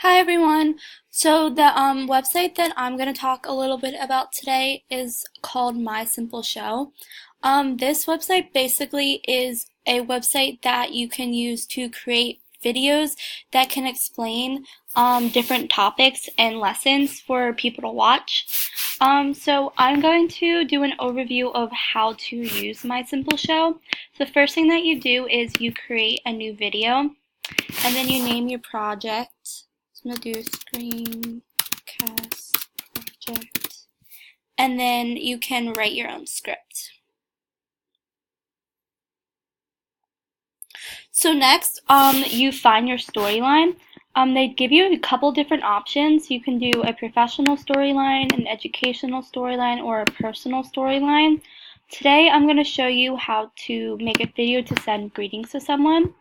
Hi everyone. So the website that I'm going to talk a little bit about today is called mysimpleshow. This website basically is a website that you can use to create videos that can explain different topics and lessons for people to watch. So I'm going to do an overview of how to use mysimpleshow. So the first thing that you do is you create a new video and then you name your project. I'm going to do Screencast project. And then you can write your own script. So next, you find your storyline. They give you a couple different options. You can do a professional storyline, an educational storyline, or a personal storyline. Today, I'm going to show you how to make a video to send greetings to someone.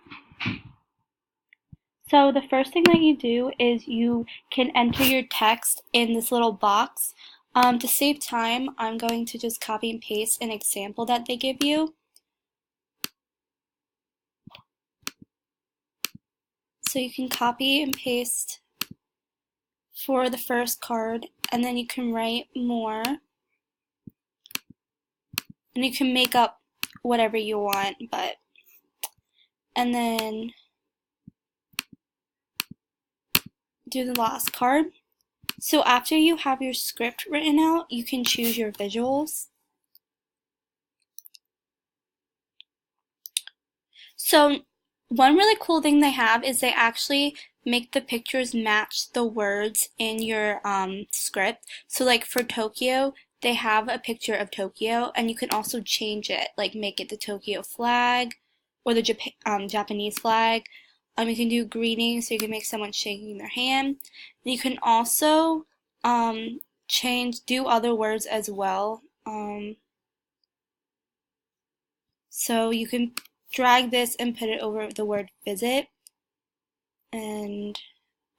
So the first thing that you do is you can enter your text in this little box. To save time, I'm going to just copy and paste an example that they give you. So you can copy and paste for the first card, and then you can write more. And you can make up whatever you want, and then do the last card. So after you have your script written out, you can choose your visuals. So one really cool thing they have is they actually make the pictures match the words in your script. So like for Tokyo, they have a picture of Tokyo, and you can also change it, like make it the Tokyo flag or the Japanese flag. You can do greetings, so you can make someone shaking their hand. And you can also do other words as well. So you can drag this and put it over the word visit. And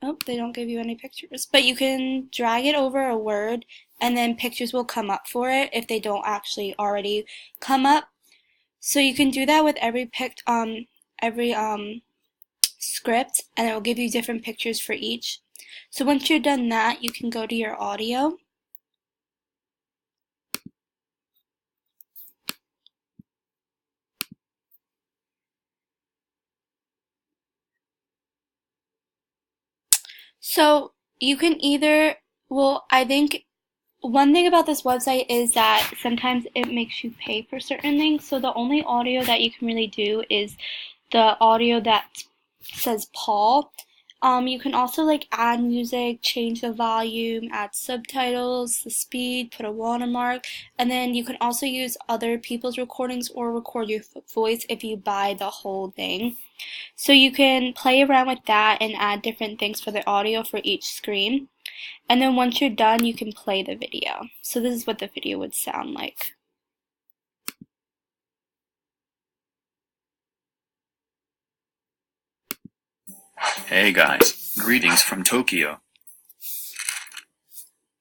oh, they don't give you any pictures, but you can drag it over a word and then pictures will come up for it if they don't actually already come up. So you can do that with every script, and it will give you different pictures for each. So once you're done that, you can go to your audio. So you can either, well, I think one thing about this website is that sometimes it makes you pay for certain things. So the only audio that you can really do is the audio that says Paul. You can also like add music, change the volume, add subtitles, the speed, put a watermark, and then you can also use other people's recordings or record your voice if you buy the whole thing. So you can play around with that and add different things for the audio for each screen. And then once you're done, you can play the video. So this is what the video would sound like. Hey guys, greetings from Tokyo.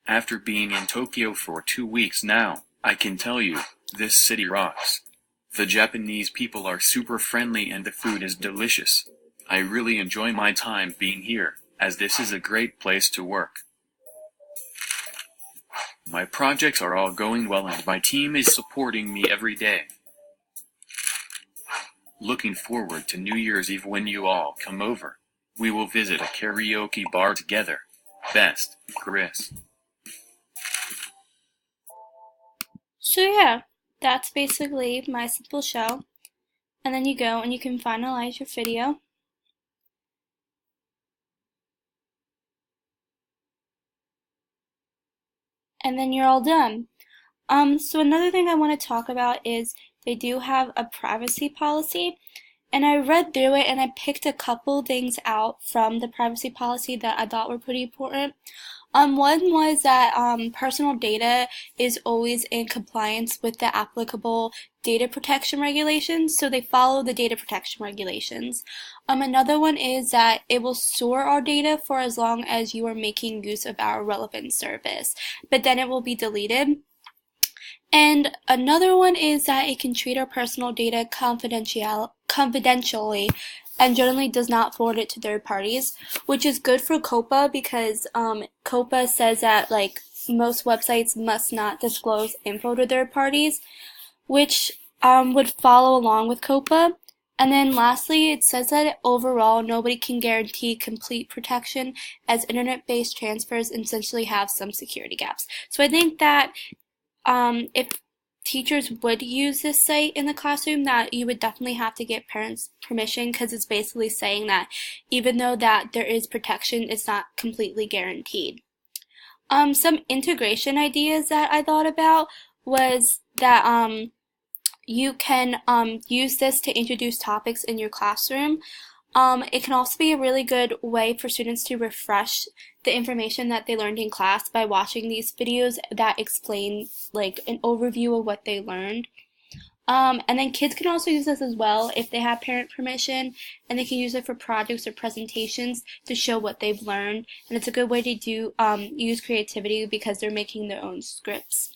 After being in Tokyo for 2 weeks now, I can tell you, this city rocks. The Japanese people are super friendly and the food is delicious. I really enjoy my time being here, as this is a great place to work. My projects are all going well and my team is supporting me every day. Looking forward to New Year's Eve when you all come over. We will visit a karaoke bar together. Best, Chris. So yeah, that's basically mysimpleshow. And then you go and you can finalize your video. And then you're all done. So another thing I want to talk about is they do have a privacy policy. And I read through it and I picked a couple things out from the privacy policy that I thought were pretty important. One was that personal data is always in compliance with the applicable data protection regulations, so they follow the data protection regulations. Another one is that it will store our data for as long as you are making use of our relevant service, but then it will be deleted. And another one is that it can treat our personal data confidentially and generally does not forward it to third parties, which is good for COPA because COPA says that like most websites must not disclose info to third parties, which would follow along with COPA. And then lastly, it says that overall nobody can guarantee complete protection as internet-based transfers essentially have some security gaps. So I think that if teachers would use this site in the classroom, that you would definitely have to get parents' permission because it's basically saying that even though that there is protection, it's not completely guaranteed. Some integration ideas that I thought about was that you can use this to introduce topics in your classroom. It can also be a really good way for students to refresh the information that they learned in class by watching these videos that explain like an overview of what they learned. And then kids can also use this as well if they have parent permission, and they can use it for projects or presentations to show what they've learned. And it's a good way to do use creativity because they're making their own scripts.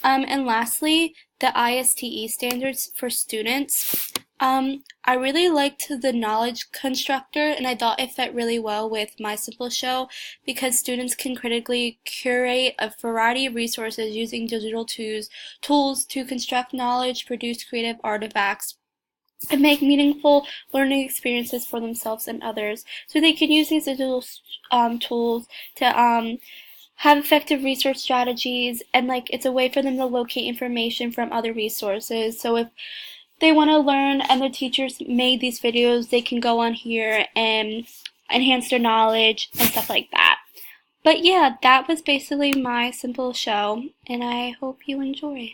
And lastly, the ISTE standards for students. I really liked the knowledge constructor, and I thought it fit really well with mysimpleshow because students can critically curate a variety of resources using digital tools to construct knowledge, produce creative artifacts, and make meaningful learning experiences for themselves and others. So they can use these digital tools to have effective research strategies, and like it's a way for them to locate information from other resources. So if they want to learn and the teachers made these videos, they can go on here and enhance their knowledge and stuff like that. But yeah, that was basically my simple show, and I hope you enjoy.